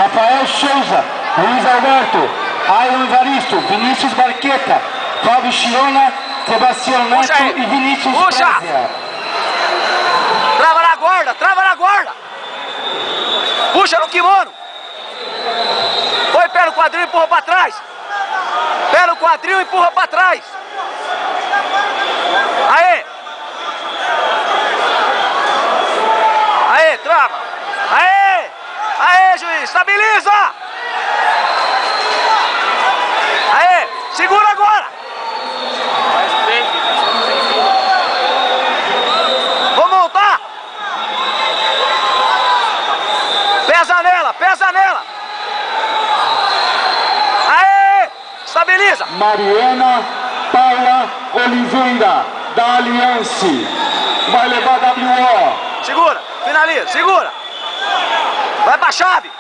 Rafael Souza, Luiz Alberto, Ailon Evaristo, Vinícius Barqueta, Fábio Chiona, Sebastião Neto e Vinícius Prezia. Trava na guarda, trava na guarda. Puxa no kimono. Foi pé no quadril e empurra pra trás. Pé no quadril e empurra pra trás. Aê. Aê, trava. Aê. Aê, juiz, estabiliza. Aê, segura agora. Vou montar. Pesa nela, pesa nela. Aê, estabiliza. Mariana Paula Oliveira, da Aliança, vai levar WO. Segura, finaliza, segura. Vai pra chave.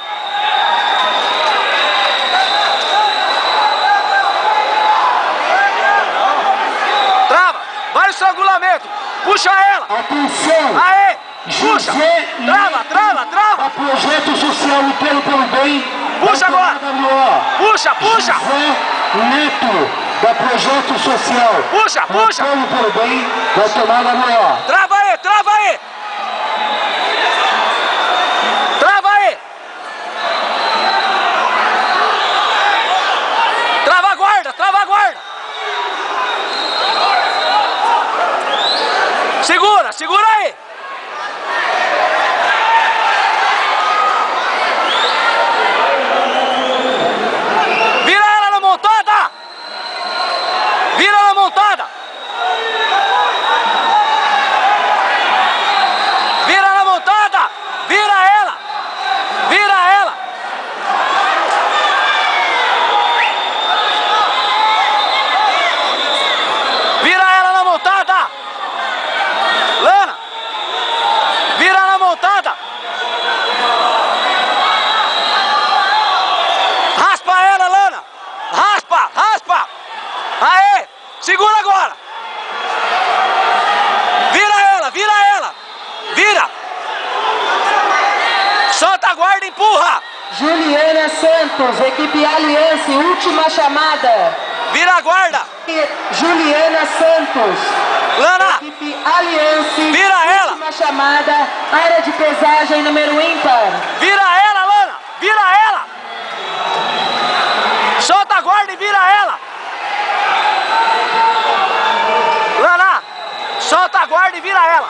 Trava, vai no estrangulamento. Puxa ela. Atenção. Aê, puxa. Trava, trava, trava. A Projeto Social Inteiro pelo Bem. Puxa agora. Puxa, puxa. José Neto, da Projeto Social. Puxa, puxa. Inteiro pelo Bem, vai tomar WO. Trava aí, trava aí. Trava aí. Trava a guarda, trava a guarda. Segura, segura aí. Vira ela na montada. Vira ela montada. Vira na montada. Vira ela. Vira ela. Vira ela na montada. Lana. Vira na montada. Raspa ela, Lana. Raspa, raspa. Aê. Segura agora. Vira ela, vira ela. Vira. Solta a guarda e empurra. Juliana Santos, equipe Aliança, última chamada. Vira a guarda. Juliana Santos, Lana. equipe Aliança, Vira ela. última chamada, área de pesagem número ímpar. Vira ela, Lana. Vira ela. Solta a guarda e vira ela. Lana. Solta a guarda e vira ela.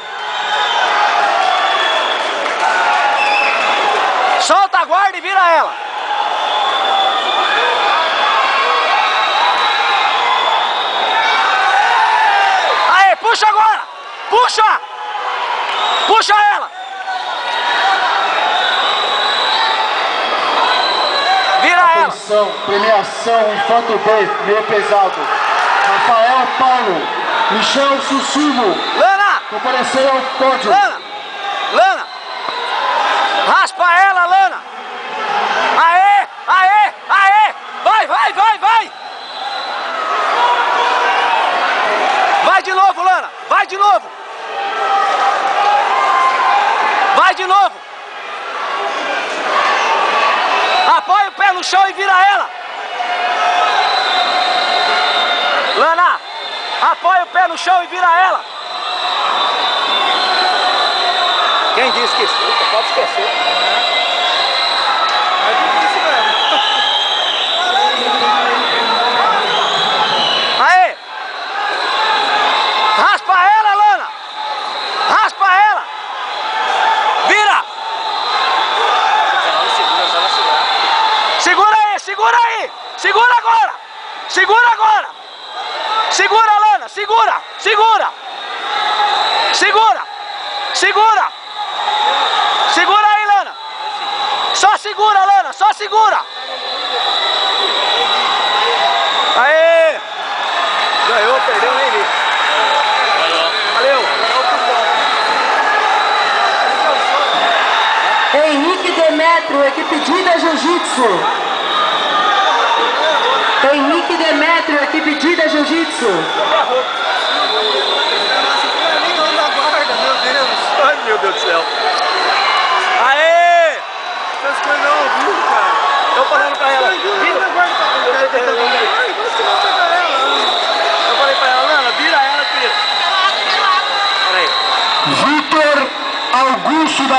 Solta a guarda e vira ela. Aê, puxa agora. Puxa. Puxa ela. Vira ela. Atenção, premiação Infanto B, meio pesado. Rafael Paulo, Michel Sussurro, Lana. compareceram ao pódio. Lana. Lana. Raspa ela, Lana. Aê, aê, aê. Vai, vai, vai, vai. Vai de novo, Lana. Vai de novo. Vai de novo. Apoia o pé no chão e vira ela. Lana, apoia o pé no chão e vira ela. Quem disse que escuta, pode esquecer. É difícil mesmo. Aê! Raspa ela, Lana! Raspa ela! Vira! Segura aí, segura aí! Segura agora! Segura agora! Segura, Lana! Segura! Segura! Segura! Segura! Segura aí, Lana! Só segura, Lana! Só segura! Aê! Ganhou, perdeu, nem vi. Valeu! Henrique Demetrio, equipe Dida Jiu-Jitsu. Henrique Demetrio, equipe Dida Jiu-Jitsu. Ai, meu Deus do céu! Aê! Essas coisas não Eu falando pra ela, vira. Eu falei pra ela, Lana, vira ela, filha. Peraí. Vitor Augusto da